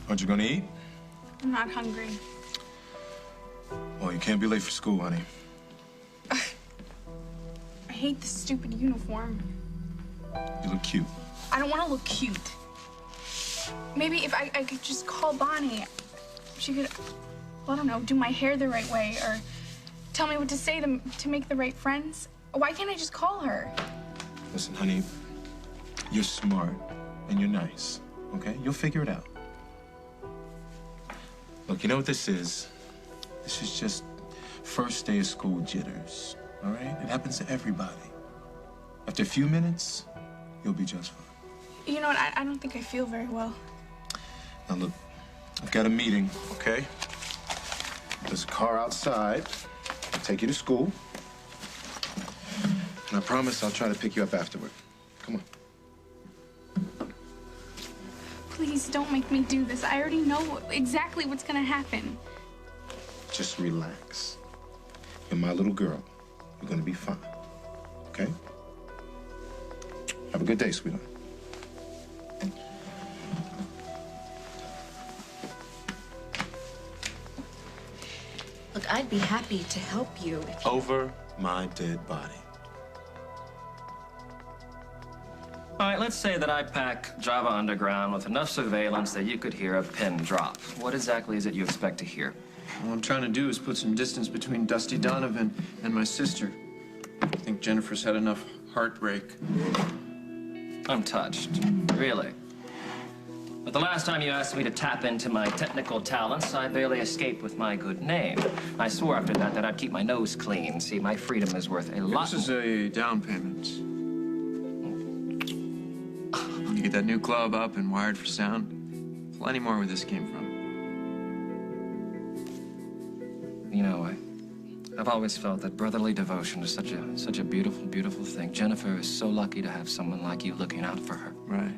Aren't you gonna eat? I'm not hungry. Well, you can't be late for school, honey. I hate this stupid uniform. You look cute. I don't want to look cute. Maybe if I could just call Bonnie, she could, well, I don't know, do my hair the right way or tell me what to say to make the right friends. Why can't I just call her? Listen, honey, you're smart and you're nice, okay? You'll figure it out. Look, you know what this is? This is just first day of school jitters, all right? It happens to everybody. After a few minutes, you'll be just fine. You know what? I don't think I feel very well. Now, look, I've got a meeting, okay? There's a car outside. I'll take you to school. And I promise I'll try to pick you up afterward. Come on. Please don't make me do this. I already know exactly what's gonna happen. Just relax. You're my little girl. You're gonna be fine, okay? Have a good day, sweetheart. Look, I'd be happy to help you if you... Over my dead body. All right, let's say that I pack Java Underground with enough surveillance that you could hear a pin drop. What exactly is it you expect to hear? All I'm trying to do is put some distance between Dusty Donovan and my sister. I think Jennifer's had enough heartbreak. I'm touched, really. But the last time you asked me to tap into my technical talents, I barely escaped with my good name. I swore after that I'd keep my nose clean. See, my freedom is worth a lot. This is a down payment. You get that new club up and wired for sound. Plenty more where this came from. You know, I've always felt that brotherly devotion is such a beautiful, beautiful thing. Jennifer is so lucky to have someone like you looking out for her. Right.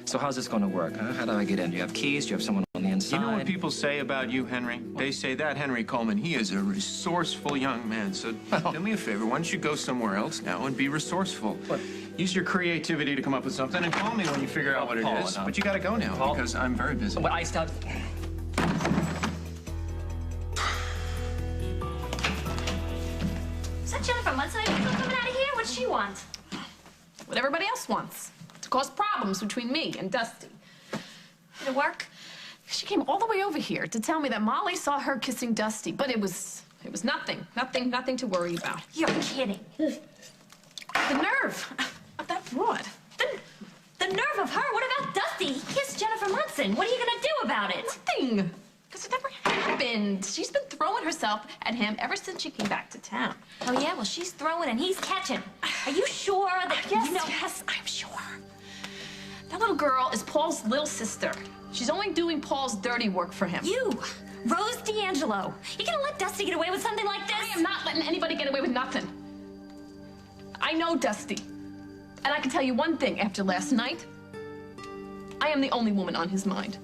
So how's this going to work, huh? How do I get in? Do you have keys? Do you have someone on the inside? You know what people say about you, Henry? What? They say that Henry Coleman, he is a resourceful young man. So do me a favor. Why don't you go somewhere else now and be resourceful? What? Use your creativity to come up with something and call me when you figure out what it is. No. But you got to go now Paul, because I'm very busy. But I stopped... Is that Jennifer Munson coming out of here? What does she want? What everybody else wants. To cause problems between me and Dusty. Did it work? She came all the way over here to tell me that Molly saw her kissing Dusty, but it was nothing to worry about. You're kidding. The nerve of that broad. The nerve of her? What about Dusty? He kissed Jennifer Munson. What are you gonna do about it? Nothing. Because it never happened. She's been throwing herself at him ever since she came back to town. Oh, yeah? Well, she's throwing and he's catching. Are you sure that Yes, you know... yes, I'm sure. That little girl is Paul's little sister. She's only doing Paul's dirty work for him. You, Rose D'Angelo. You gonna let Dusty get away with something like this? I am not letting anybody get away with nothing. I know Dusty. And I can tell you one thing, after last night, I am the only woman on his mind.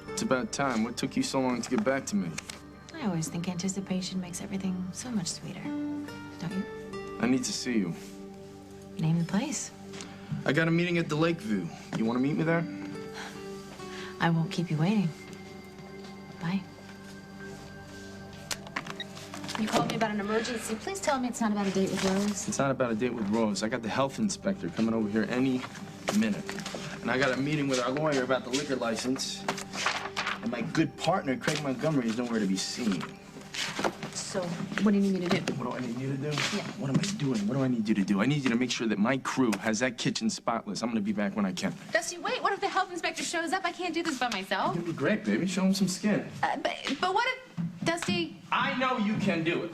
It's about time. What took you so long to get back to me? I always think anticipation makes everything so much sweeter. Don't you? I need to see you. Name the place. I got a meeting at the Lakeview. You want to meet me there? I won't keep you waiting. Bye. You called me about an emergency. Please tell me it's not about a date with Rose. It's not about a date with Rose. I got the health inspector coming over here any minute. And I got a meeting with our lawyer about the liquor license. And my good partner, Craig Montgomery, is nowhere to be seen. So, what do you need me to do? What do I need you to do? Yeah. What am I doing? What do I need you to do? I need you to make sure that my crew has that kitchen spotless. I'm gonna be back when I can. Dusty, wait. What if the health inspector shows up? I can't do this by myself. It'll be great, baby. Show him some skin. But what if Dusty... I know you can do it.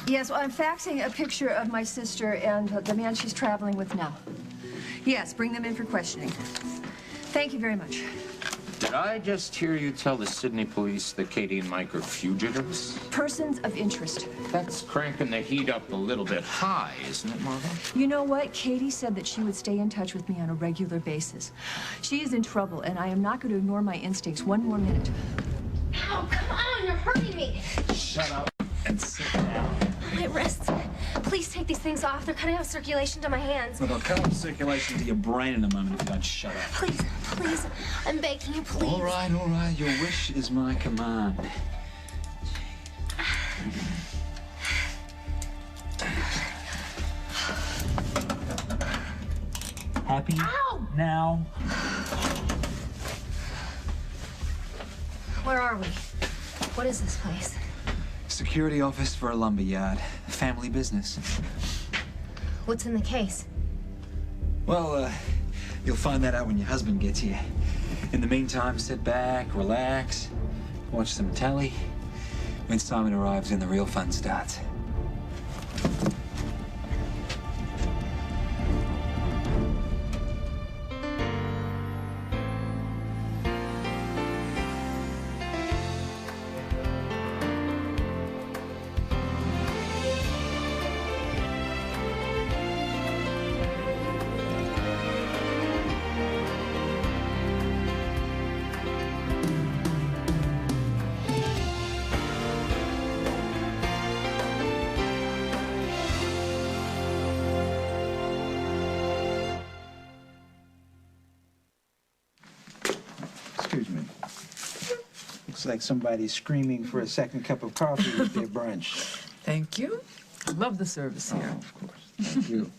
Yes, well, I'm faxing a picture of my sister and the man she's traveling with now. Yes, bring them in for questioning. Thank you very much. Did I just hear you tell the Sydney police that Katie and Mike are fugitives? Persons of interest. That's cranking the heat up a little bit high, isn't it, Margot? You know what? Katie said that she would stay in touch with me on a regular basis. She is in trouble, and I am not going to ignore my instincts one more minute. Ow, come on, you're hurting me. Shut up and sit down. My wrists. Please take these things off. They're cutting off circulation to my hands. Well, they'll cut off circulation to your brain in a moment if you don't shut up. Please, please. I'm begging you, please. All right, all right. Your wish is my command. Happy? Ow! Now? Where are we? What is this place? Security office for a lumberyard. Family business. What's in the case? Well, you'll find that out when your husband gets here. In the meantime, sit back, relax, watch some telly. When Simon arrives, then the real fun starts. Excuse me. Looks like somebody's screaming for a second cup of coffee with their brunch. Thank you. I love the service here. Oh, of course. Thank you.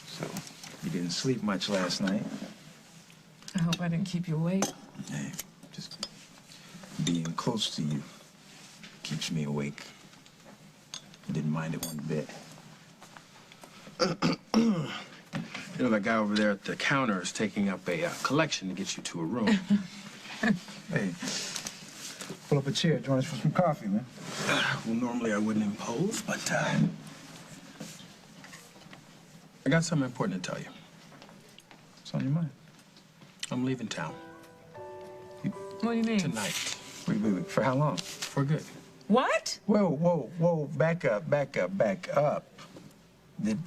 So, you didn't sleep much last night? I hope I didn't keep you awake. Hey, just being close to you keeps me awake. Didn't mind it one bit. You know, that guy over there at the counter is taking up a collection to get you to a room. Hey, pull up a chair. Join us for some coffee, man. Well, normally I wouldn't impose, but I got something important to tell you. What's on your mind? I'm leaving town. What do you mean? Tonight. Wait. For how long? For good. What? Whoa. Back up.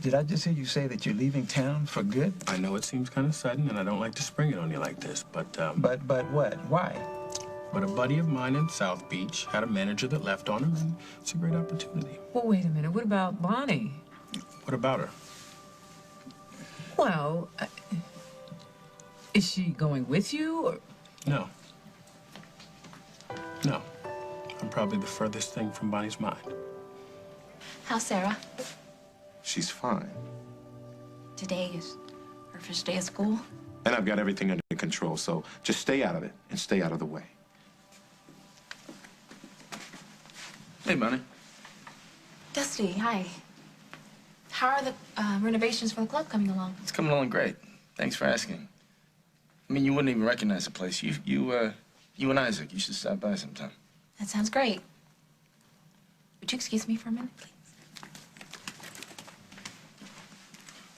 Did I just hear you say that you're leaving town for good? I know it seems kind of sudden, and I don't like to spring it on you like this, but... But what? Why? But a buddy of mine in South Beach had a manager that left on him, and it's a great opportunity. Well, wait a minute. What about Bonnie? What about her? Well, is she going with you, or...? No. No. I'm probably the furthest thing from Bonnie's mind. How's Sarah? She's fine. Today is her first day of school. And I've got everything under control, so just stay out of it and stay out of the way. Hey, Bonnie. Dusty, hi. How are the renovations for the club coming along? It's coming along great. Thanks for asking. I mean, you wouldn't even recognize the place. You and Isaac, you should stop by sometime. That sounds great. Would you excuse me for a minute, please?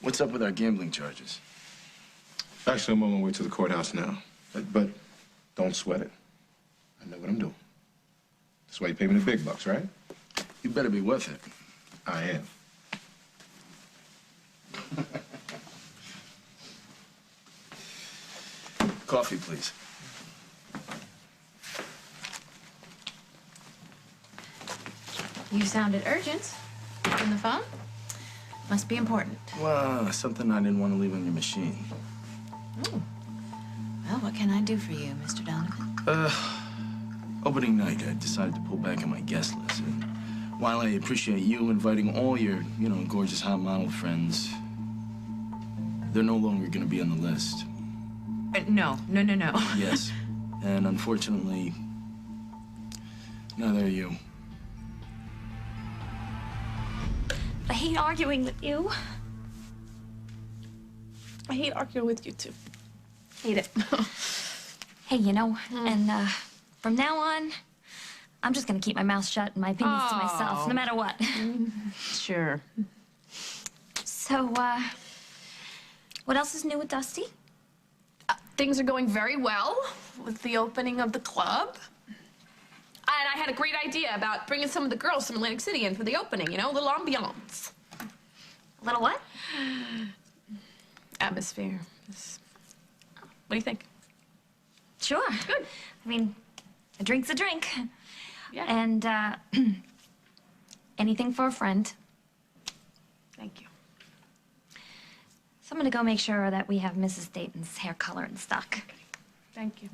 What's up with our gambling charges? Actually, I'm on my way to the courthouse now. But don't sweat it. I know what I'm doing. That's why you pay me the big bucks, right? You better be worth it. I am. Coffee, please. You sounded urgent on the phone. Must be important. Well, something I didn't want to leave on your machine. Oh. Well, what can I do for you, Mr. Donovan? Opening night, I decided to pull back on my guest list. And while I appreciate you inviting all your, gorgeous hot model friends, they're no longer going to be on the list. No. Yes. And unfortunately, neither are you. I hate arguing with you. I hate arguing with you, too. Hate it. Hey, and from now on, I'm just gonna keep my mouth shut and my opinions to myself, no matter what. Sure. So, what else is new with Dusty? Things are going very well with the opening of the club. And I had a great idea about bringing some of the girls from Atlantic City in for the opening, a little ambiance. A little what? Atmosphere. What do you think? Sure. Good. I mean, a drink's a drink. Yeah. And, anything for a friend. Thank you. So I'm gonna go make sure that we have Mrs. Dayton's hair color in stock. Thank you.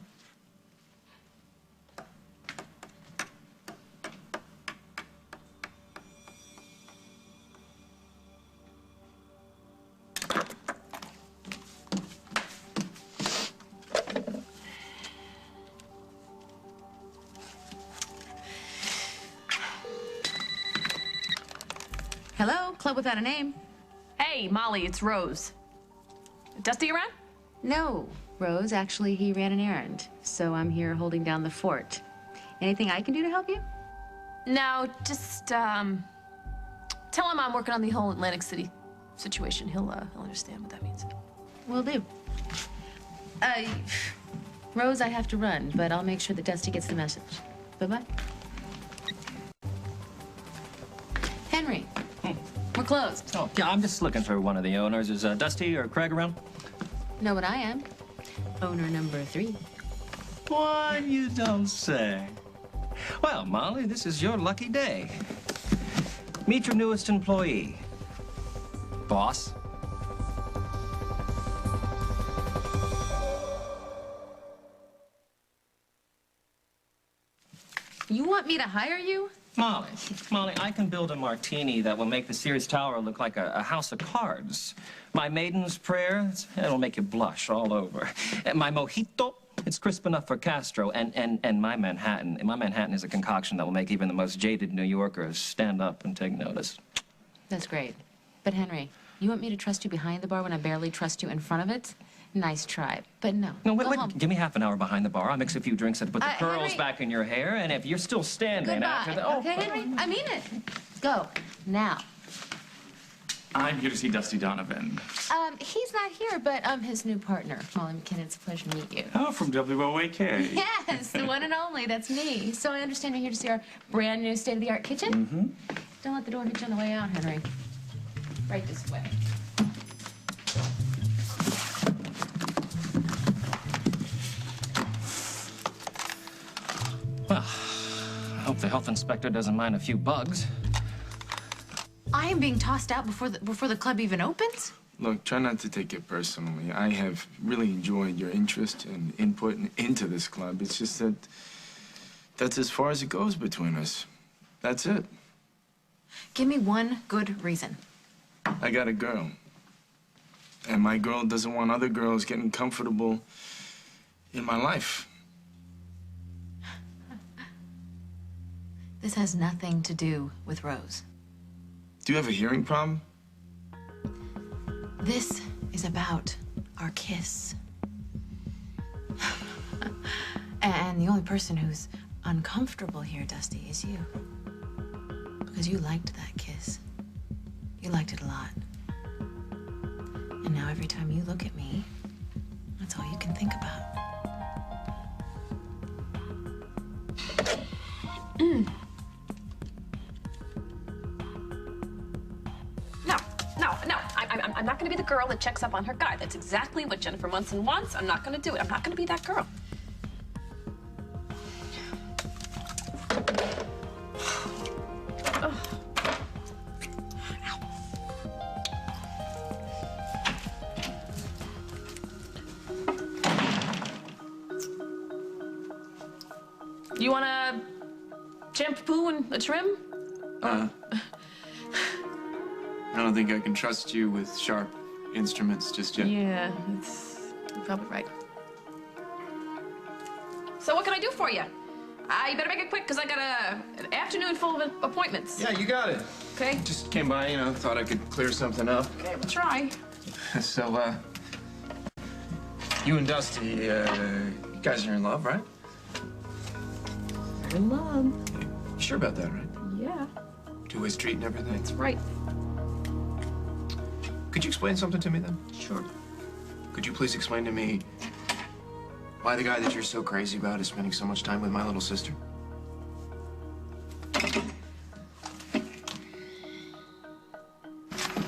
Hello, Club Without a Name. Hey, Molly, it's Rose. Dusty around? No, Rose. Actually, he ran an errand, so I'm here holding down the fort. Anything I can do to help you? No, just, tell him I'm working on the whole Atlantic City situation. He'll understand what that means. Will do. Rose, I have to run, but I'll make sure that Dusty gets the message. Bye-bye. Henry, we're closed. Oh, yeah, I'm just looking for one of the owners. Is Dusty or Craig around? Know what I am? Owner number 3. What? You don't say. Well, Molly, this is your lucky day. Meet your newest employee. Boss. You want me to hire you? Molly, I can build a martini that will make the Sears Tower look like a house of cards. My maiden's prayer, it'll make you blush all over. And my mojito, it's crisp enough for Castro. And my Manhattan is a concoction that will make even the most jaded New Yorkers stand up and take notice. That's great. But Henry, you want me to trust you behind the bar when I barely trust you in front of it? Nice try, but no. No, wait, Go wait. home. Give me half an hour behind the bar. I'll mix a few drinks and put the curls Henry. back in your hair. And if you're still standing Goodbye. after the... Okay, Henry? I mean it. Go. Now. I'm here to see Dusty Donovan. He's not here, but his new partner, Molly McKinnon. It's a pleasure to meet you. Oh, from WOAK. Yes, the one and only. That's me. So I understand you're here to see our brand new state-of-the-art kitchen? Mm-hmm. Don't let the door hit you on the way out, Henry. Right this way. Well, I hope the health inspector doesn't mind a few bugs. I am being tossed out before the club even opens? Look, try not to take it personally. I have really enjoyed your interest and input into this club. It's just that that's as far as it goes between us. That's it. Give me one good reason. I got a girl. And my girl doesn't want other girls getting comfortable in my life. This has nothing to do with Rose. Do you have a hearing problem? This is about our kiss. And the only person who's uncomfortable here, Dusty, is you. Because you liked that kiss. You liked it a lot. And now every time you look at me, that's all you can think about. No. I'm not going to be the girl that checks up on her guy. That's exactly what Jennifer Munson wants. I'm not going to do it. I'm not going to be that girl. You want a shampoo and a trim? I don't think I can trust you with sharp instruments just yet. Yeah, you're probably right. So what can I do for you? You better make it quick, because I got an afternoon full of appointments. Yeah, you got it. Okay. Just came by, thought I could clear something up. Okay, we'll try. So, you and Dusty, you guys are in love, right? In love. You sure about that, right? Yeah. Two-way street and everything? That's right. Could you explain something to me, then? Sure. Could you please explain to me why the guy that you're so crazy about is spending so much time with my little sister?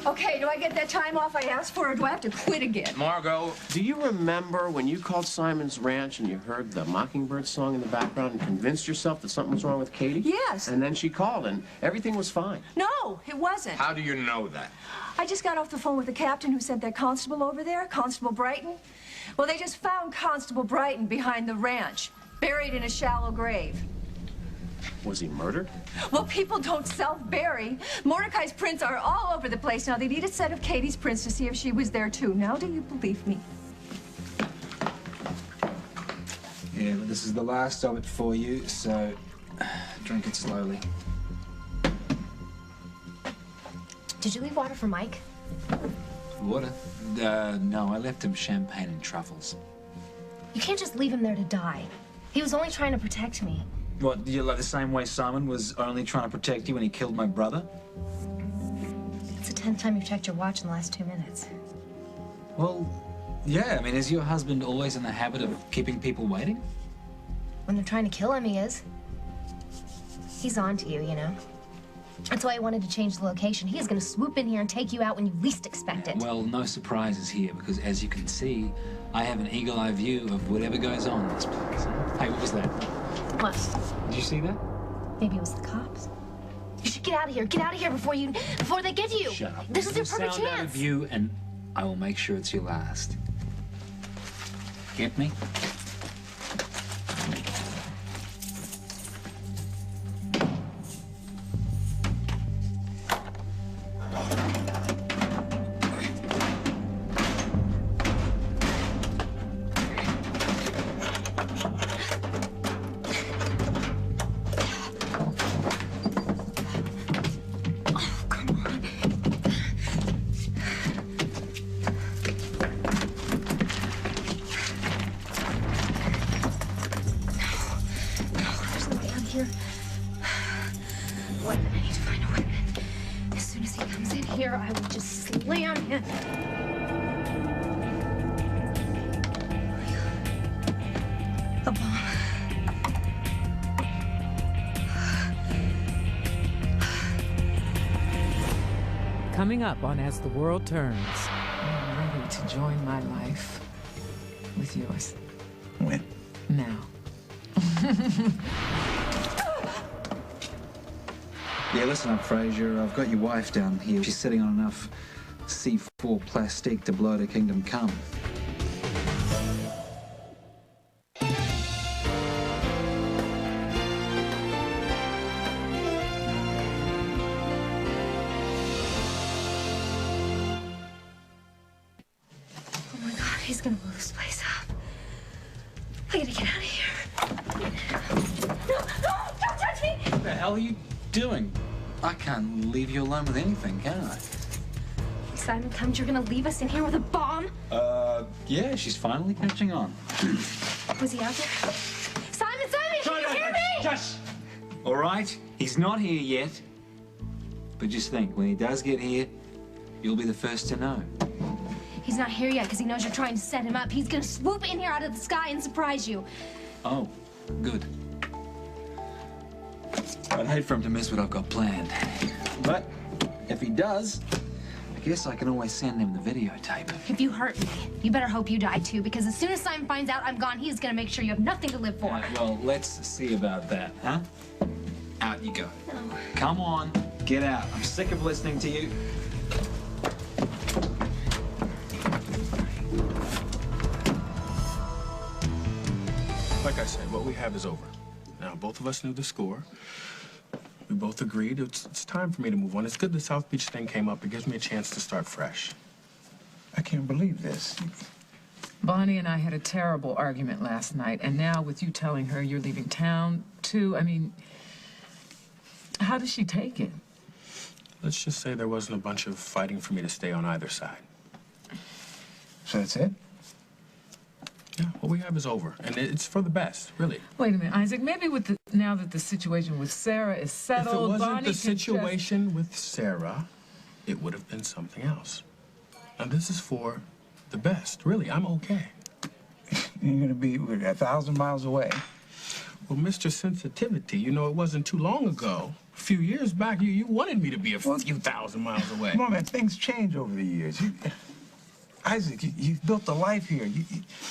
Okay, do I I get that time off I asked for, or do I have to quit again? Margot, do you remember when you called Simon's Ranch and you heard the Mockingbird song in the background and convinced yourself that something was wrong with Katie? Yes. And then she called and everything was fine. No, it wasn't. How do you know that? I just got off the phone with the captain who sent that constable over there, Constable Brighton. Well, they just found Constable Brighton behind the ranch, buried in a shallow grave. Was he murdered? Well, people don't self-bury. Mordecai's prints are all over the place. Now, they need a set of Katie's prints to see if she was there, too. Now, do you believe me? Yeah, but this is the last of it for you, so drink it slowly. Did you leave water for Mike? Water? No, I left him champagne and truffles. You can't just leave him there to die. He was only trying to protect me. What, you like the same way Simon was only trying to protect you when he killed my brother? It's the 10th time you've checked your watch in the last 2 minutes. Well, yeah, I mean, is your husband always in the habit of keeping people waiting? When they're trying to kill him, he is. He's on to you, you know. That's why I wanted to change the location. He is going to swoop in here and take you out when you least expect it. Well, no surprises here, because as you can see, I have an eagle-eye view of whatever goes on in this place. Hey, what was that? What? Did you see that? Maybe it was the cops. You should get out of here. Get out of here before they get you. Shut up. This is your perfect sound out of chance. view, and I will make sure it's your last. Get me? Weapon. I need to find a weapon. As soon as he comes in here, I will just slam him. A bomb. Coming up on As the World Turns. I'm ready to join my life with yours. When? Now. Yeah, listen up, Fraser. I've got your wife down here. She's sitting on enough C4 plastic to blow to kingdom come. Oh my God, he's gonna blow this place up. I gotta get out of here. No, don't touch me! What the hell are you doing? I can't leave you alone with anything, can I? If Simon comes, you're gonna leave us in here with a bomb? Yeah, she's finally catching on. Was he out there? Simon, can you hear me? Just. All right, he's not here yet. But just think, when he does get here, you'll be the first to know. He's not here yet because he knows you're trying to set him up. He's gonna swoop in here out of the sky and surprise you. Oh, good. I'd hate for him to miss what I've got planned. But if he does, I guess I can always send him the videotape. If you hurt me, you better hope you die too, because as soon as Simon finds out I'm gone, he's gonna make sure you have nothing to live for. Well, let's see about that, huh? Out you go. No. Come on, get out. I'm sick of listening to you. Like I said, what we have is over. Now, both of us knew the score. We both agreed it's time for me to move on. It's good the South Beach thing came up. It gives me a chance to start fresh. I can't believe this. Bonnie and I had a terrible argument last night, and now with you telling her you're leaving town, too, I mean, how does she take it? Let's just say there wasn't a bunch of fighting for me to stay on either side. So that's it? Yeah, what we have is over, and it's for the best, really. Wait a minute, Isaac, maybe now that the situation with Sarah is settled, If it wasn't Bonnie the situation with Sarah, it would have been something else. And this is for the best, really. I'm okay. You're gonna be 1,000 miles away. Well, Mr. Sensitivity, you know, it wasn't too long ago A few years back, you wanted me to be a few thousand miles away. Come on, man, things change over the years. Isaac, you've built a life here.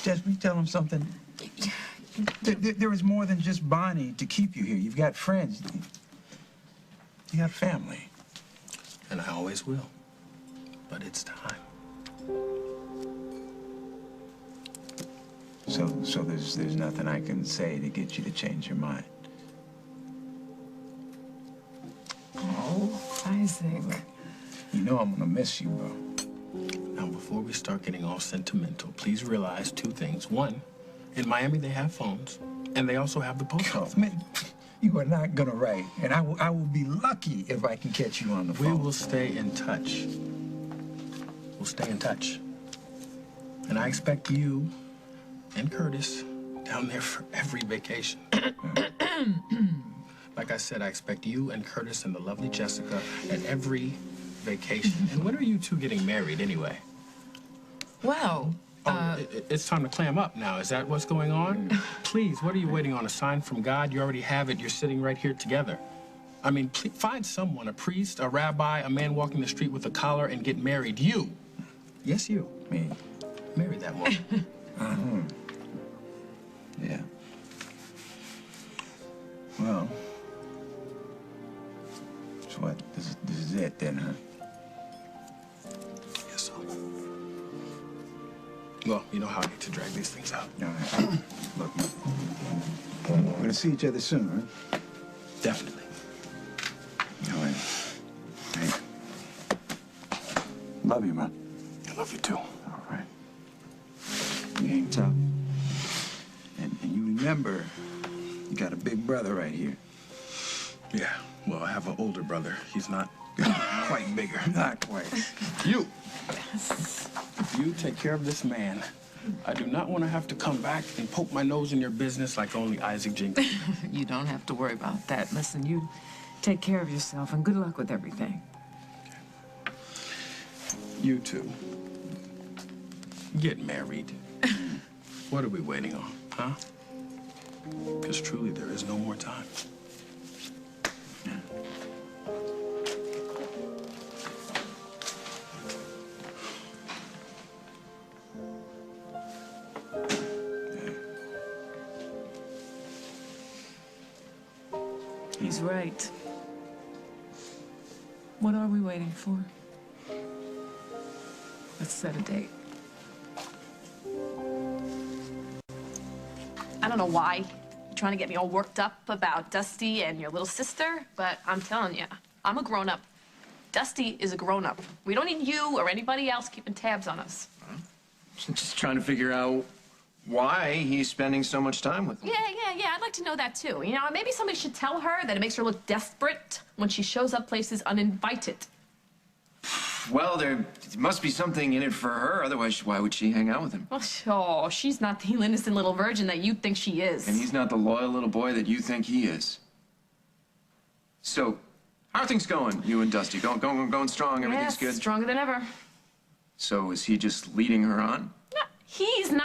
Jess, will you tell him something? There is more than just Bonnie to keep you here. You've got friends. You got family. And I always will. But it's time. So there's nothing I can say to get you to change your mind. Oh, Isaac. You know I'm gonna miss you, bro. Now, before we start getting all sentimental, please realize two things. One, in Miami they have phones, and they also have the post office. Man, you are not gonna write, and I will be lucky if I can catch you on the phone. We will stay in touch. We'll stay in touch. And I expect you and Curtis down there for every vacation. Like I said, I expect you and Curtis and the lovely Jessica at every vacation. And when are you two getting married anyway? Well, it's time to clam up now. Is that what's going on? Please, what are you waiting on? A sign from God? You already have it. You're sitting right here together. I mean, please, find someone, a priest, a rabbi, a man walking the street with a collar, and get married. You. Yes, you. Me. Marry that woman. Yeah. Well, so what? This is it then, huh? Yes, sir. Well, you know how I hate to drag these things out. All right. Look, we're gonna see each other soon, right? Definitely. All right. Hey. Love you, man. I love you too. All right. You hang tough. And you remember, you got a big brother right here. Yeah. Well, I have an older brother. He's not quite bigger. Not quite. You. If you take care of this man, I do not want to have to come back and poke my nose in your business like only Isaac Jenkins. you don't have to worry about that. Listen, you take care of yourself, and good luck with everything. You two. Get married. What are we waiting on, huh? Because truly, there is no more time. He's right. What are we waiting for? Let's set a date. I don't know why you're trying to get me all worked up about Dusty and your little sister, but I'm telling you, I'm a grown-up. Dusty is a grown-up. We don't need you or anybody else keeping tabs on us. Just trying to figure out why he's spending so much time with him. Yeah, I'd like to know that too. You know, maybe somebody should tell her that it makes her look desperate when she shows up places uninvited. Well, there must be something in it for her, otherwise why would she hang out with him? Oh, she's not the innocent little virgin that you think she is. And he's not the loyal little boy that you think he is. So, how are things going, you and Dusty? Going strong, everything's good? Stronger than ever. So is he just leading her on? No, he's not.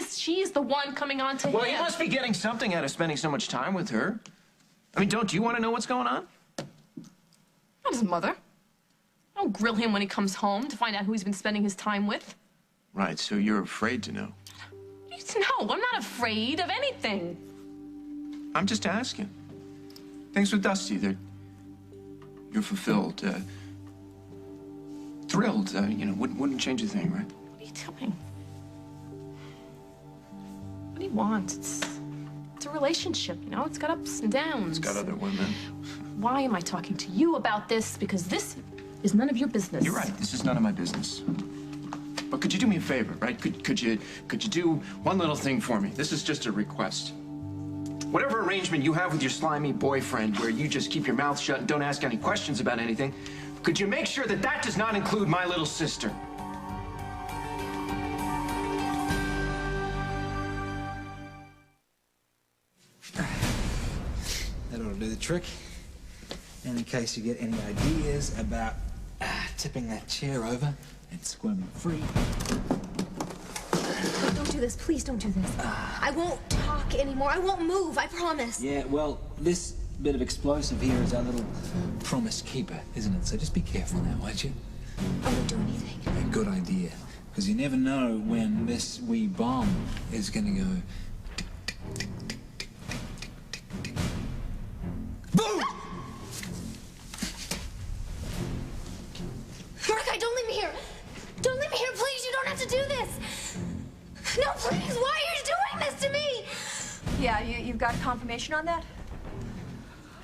She's the one coming on to him. Well, he must be getting something out of spending so much time with her. I mean, don't you want to know what's going on? Not his mother. I don't grill him when he comes home to find out who he's been spending his time with. Right, so you're afraid to know. No, I'm not afraid of anything. I'm just asking. Things with Dusty, you're fulfilled, thrilled, you know, wouldn't change a thing, right? What are you doing? What do you want? It's a relationship, you know? It's got ups and downs. It's got other women. Why am I talking to you about this? Because this is none of your business. You're right, this is none of my business. But could you do me a favor, right? Could you do one little thing for me? This is just a request. Whatever arrangement you have with your slimy boyfriend where you just keep your mouth shut and don't ask any questions about anything, could you make sure that that does not include my little sister? That ought to do the trick. And in case you get any ideas about tipping that chair over and squirming free. Don't do this. Please don't do this. I won't talk anymore. I won't move. I promise. Yeah, well, this bit of explosive here is our little promise keeper, isn't it? So just be careful now, won't you? I won't do anything. A good idea. Because you never know when this wee bomb is going to go tick, tick, tick, tick, tick, tick, tick, tick. Boom! Mordecai, don't leave me here. Don't leave me here, please. You don't have to do this. No, please. Why are you doing this to me? Yeah, you've got confirmation on that?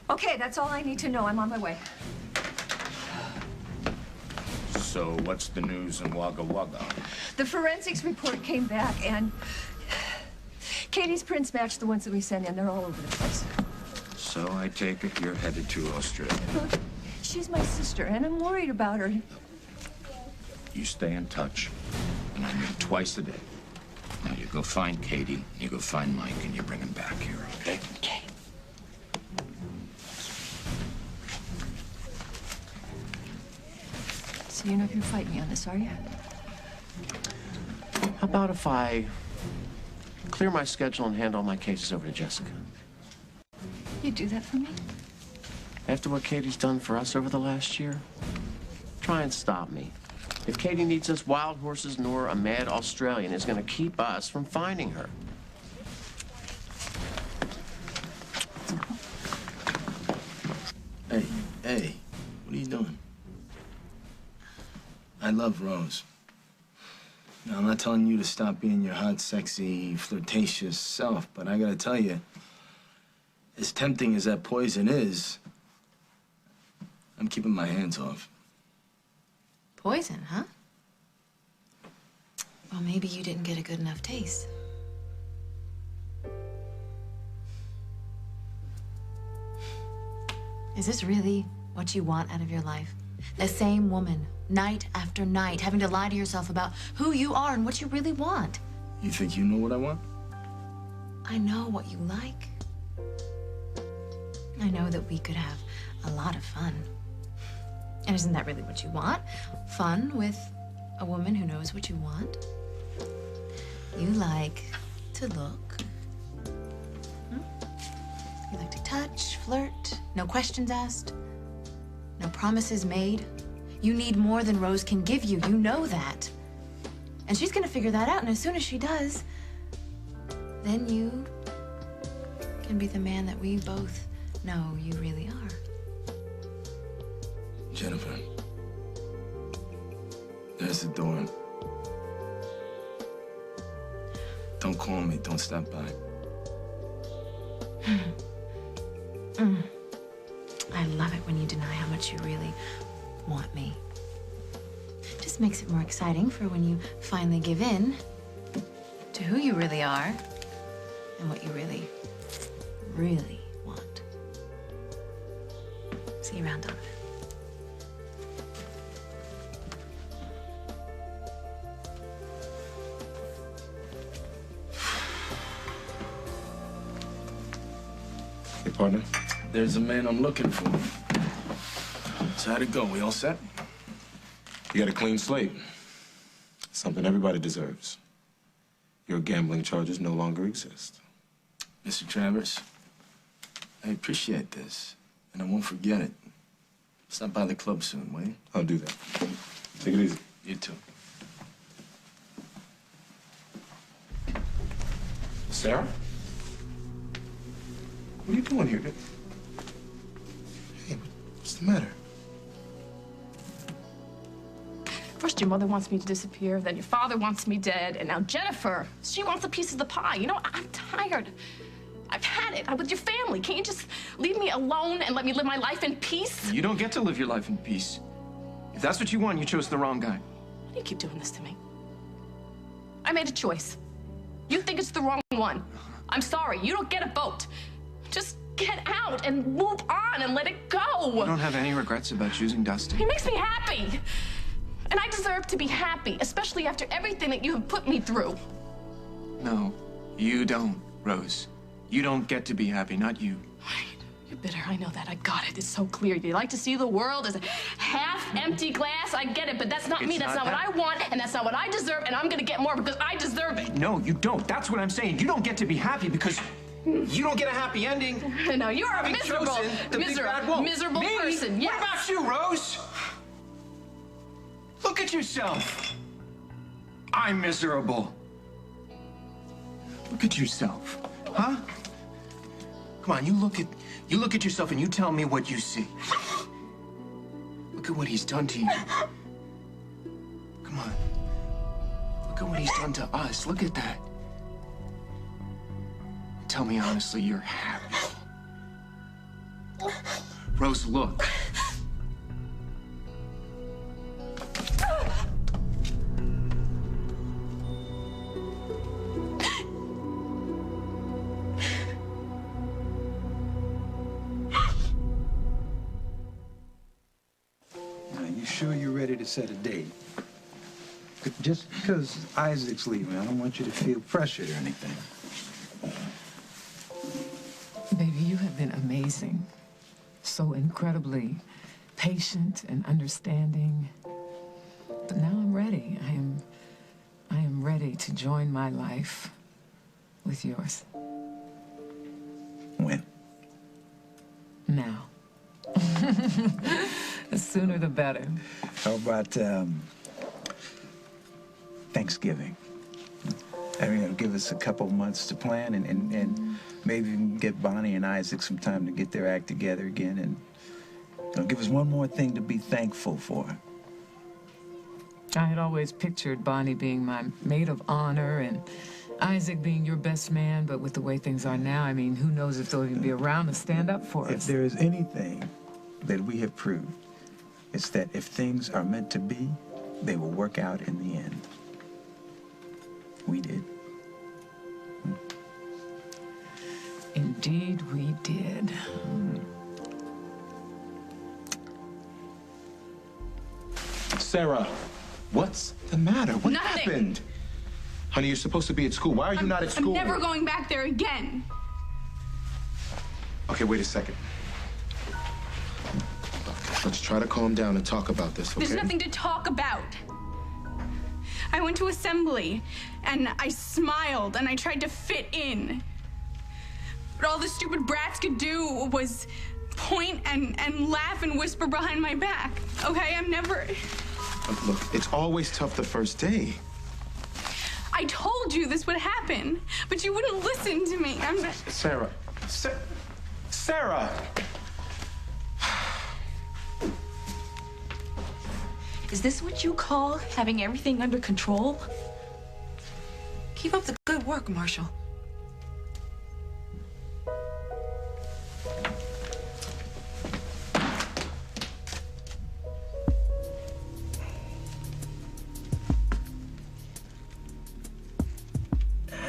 Okay, that's all I need to know. I'm on my way. So what's the news in Wagga Wagga? The forensics report came back, and Katie's prints match the ones that we sent in. They're all over the place. So I take it you're headed to Australia. Look, she's my sister, and I'm worried about her. You stay in touch, and I meet twice a day. Now you go find Katie, you go find Mike, and you bring him back here, okay? Okay. So you're not gonna fight me on this, are you? How about if I clear my schedule and hand all my cases over to Jessica? You do that for me? After what Katie's done for us over the last year, try and stop me. If Katie needs us wild horses, nor a mad Australian is going to keep us from finding her. Hey, what are you doing? I love Rose. Now, I'm not telling you to stop being your hot, sexy, flirtatious self, but I gotta tell you, as tempting as that poison is, I'm keeping my hands off. Poison, huh? Well, maybe you didn't get a good enough taste. Is this really what you want out of your life? The same woman, night after night, having to lie to yourself about who you are and what you really want. You think you know what I want? I know what you like. I know that we could have a lot of fun. And isn't that really what you want? Fun with a woman who knows what you want? You like to look. You like to touch, flirt, no questions asked, no promises made. You need more than Rose can give you. You know that. And she's gonna figure that out, and as soon as she does, then you can be the man that we both know you really are. Jennifer, there's the door. Don't call me. Don't stop by. I love it when you deny how much you really want me. Just makes it more exciting for when you finally give in to who you really are and what you really, really want. See you around, Donovan. Hey, partner. There's a man I'm looking for. So how'd it go? We all set? You got a clean slate. Something everybody deserves. Your gambling charges no longer exist. Mr. Travers, I appreciate this, and I won't forget it. Stop by the club soon, will you? I'll do that. Take it easy. You too. Sarah? What are you doing here? Hey, what's the matter? First, your mother wants me to disappear, then your father wants me dead, and now Jennifer, she wants a piece of the pie. You know, I'm tired. I've had it. I'm with your family. Can't you just leave me alone and let me live my life in peace? You don't get to live your life in peace. If that's what you want, you chose the wrong guy. Why do you keep doing this to me? I made a choice. You think it's the wrong one. I'm sorry. You don't get a vote. Just get out and move on and let it go. You don't have any regrets about choosing Dusty. He makes me happy. And I deserve to be happy, especially after everything that you have put me through. No, you don't, Rose. You don't get to be happy, not you. You're bitter, I know that. I got it. It's so clear. You like to see the world as a half-empty glass. I get it, but that's not me. It's That's not not what I want, and that's not what I deserve, and I'm gonna get more because I deserve it. No, you don't. That's what I'm saying. You don't get to be happy because You don't get a happy ending. No, you're a Having miserable, chosen the big bad wolf. miserable Me? person. Yes. What about you, Rose? Look at yourself. I'm miserable. Look at yourself, huh? Come on, you look at yourself and you tell me what you see. Look at what he's done to you. Come on. Look at what he's done to us. Look at that. Tell me honestly, you're happy. Rose, look. You sure you're ready to set a date? Just because Isaac's leaving, I don't want you to feel pressured or anything. Baby, you have been amazing. So incredibly patient and understanding. But now I'm ready. I am ready to join my life with yours. When? Now. The sooner the better. How about Thanksgiving? I mean, it'll give us a couple months to plan, and maybe we can get Bonnie and Isaac some time to get their act together again, and it'll give us one more thing to be thankful for. I had always pictured Bonnie being my maid of honor and Isaac being your best man, but with the way things are now, I mean, who knows if they'll even be around to stand up for us. If there is anything that we have proved, it's that if things are meant to be, they will work out in the end. We did. Indeed, we did. Sarah, what's the matter? What Nothing. happened? Honey, you're supposed to be at school. Why are you not at school? I'm never going back there again. Okay, wait a second. Let's try to calm down and talk about this, okay? There's nothing to talk about. I went to assembly, and I smiled, and I tried to fit in. But all the stupid brats could do was point and laugh and whisper behind my back. Okay, I'm never... Look, it's always tough the first day. I told you this would happen, but you wouldn't listen to me. I'm not... Sarah. Sarah! Is this what you call having everything under control? Keep up the good work, Marshall.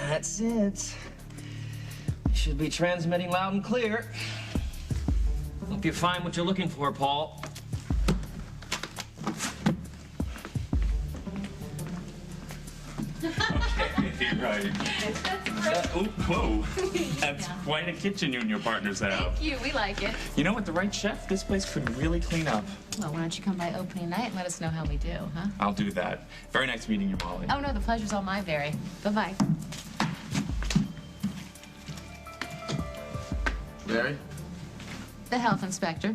That's it. Should be transmitting loud and clear. Hope you find what you're looking for, Paul. Right. Oh, whoa. That's quite a kitchen you and your partners have. Thank you. We like it. You know, with the right chef, this place could really clean up. Well, why don't you come by opening night and let us know how we do, huh? I'll do that. Very nice meeting you, Molly. Oh, no, the pleasure's all mine, Barry. Bye-bye. Barry? The health inspector.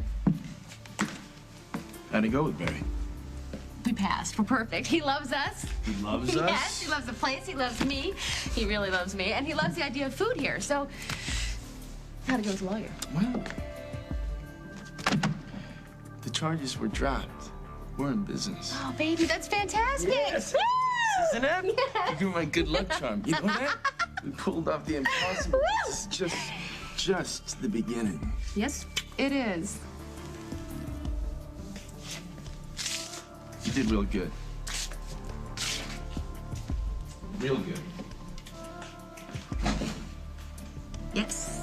How'd it go with Barry? We passed. We're perfect. He loves us. He loves us? Yes, he loves the place. He loves me. He really loves me. And he loves the idea of food here. So, how'd it go with the lawyer? Well, the charges were dropped. We're in business. Oh, baby, that's fantastic. Yes. Isn't it? Yes. You're my good luck charm. You know that? We pulled off the impossible. This is just the beginning. Yes, it is. You did real good. Real good. Yes.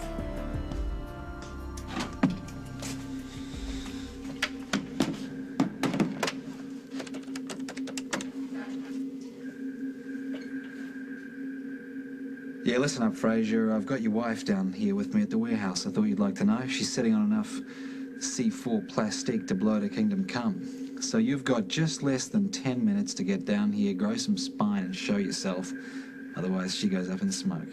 Yeah, listen up, Fraser. I've got your wife down here with me at the warehouse. I thought you'd like to know. She's sitting on enough C4 plastique to blow to kingdom come. So you've got just less than 10 minutes to get down here, grow some spine, and show yourself. Otherwise, she goes up in smoke.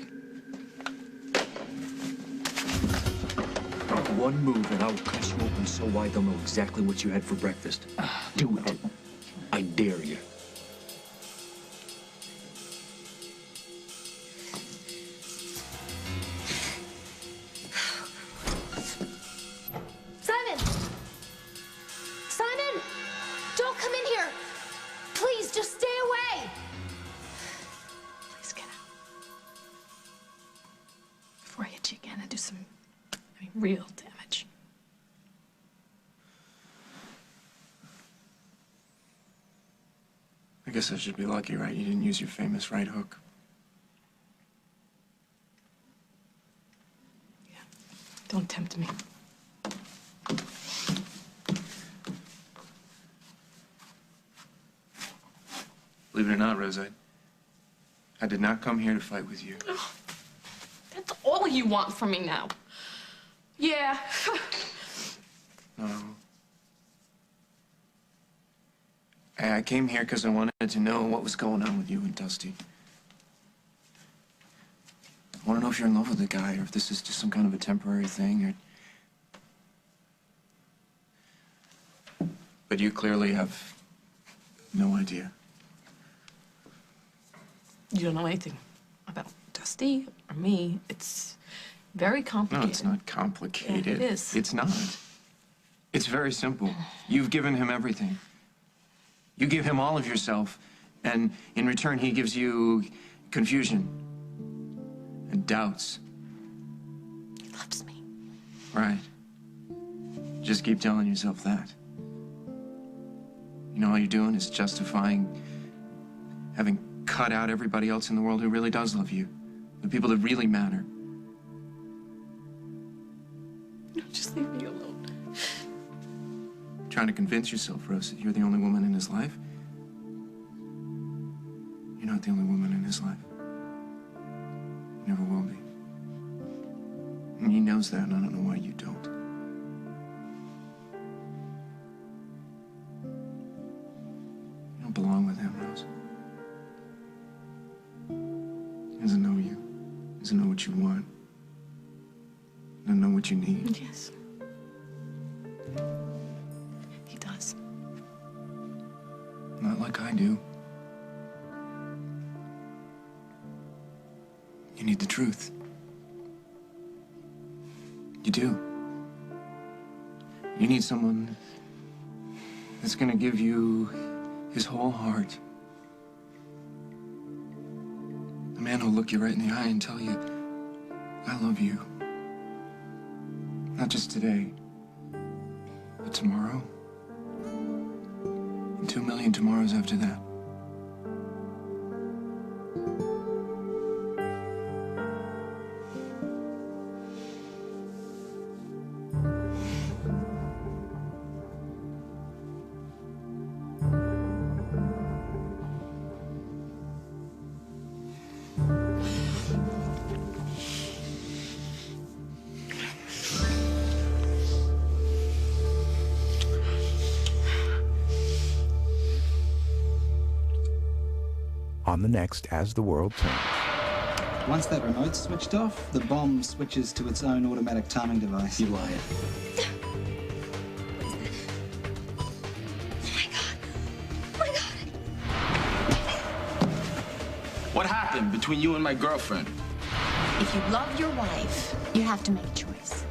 one move and I will cut you open so wide they'll know exactly what you had for breakfast. Do it. I dare you. Simon! Simon! Don't come in here! Please, just stay away! Please get out. Before I hit you again and do some, real damage. I guess I should be lucky, right? You didn't use your famous right hook. Don't tempt me. Believe it or not, Rose, I did not come here to fight with you. That's all you want from me now. Yeah. No. I came here because I wanted to know what was going on with you and Dusty. I want to know if you're in love with the guy or if this is just some kind of a temporary thing or... But you clearly have no idea. You don't know anything about Dusty or me. It's very complicated. No, it's not complicated. Yeah, it is. It's not. It's very simple. You've given him everything. You give him all of yourself, and in return, he gives you confusion and doubts. He loves me. Right. Just keep telling yourself that. You know, all you're doing is justifying having cut out everybody else in the world who really does love you. The people that really matter. Just leave me alone. Trying to convince yourself, Rose, that you're the only woman in his life. You're not the only woman in his life. You never will be. And he knows that, and I don't know why you don't. You don't belong with him, Rose. He doesn't know you. He doesn't know what you want. He doesn't know what you need. Yes. He does. Not like I do. You need the truth. You do. You need someone that's gonna give you his whole heart. A man who'll look you right in the eye and tell you, I love you. Not just today, but tomorrow. And 2 million tomorrows after that. On the next As the World Turns. Once that remote's switched off, the bomb switches to its own automatic timing device. You liar. What happened between you and my girlfriend? If you love your wife, you have to make a choice.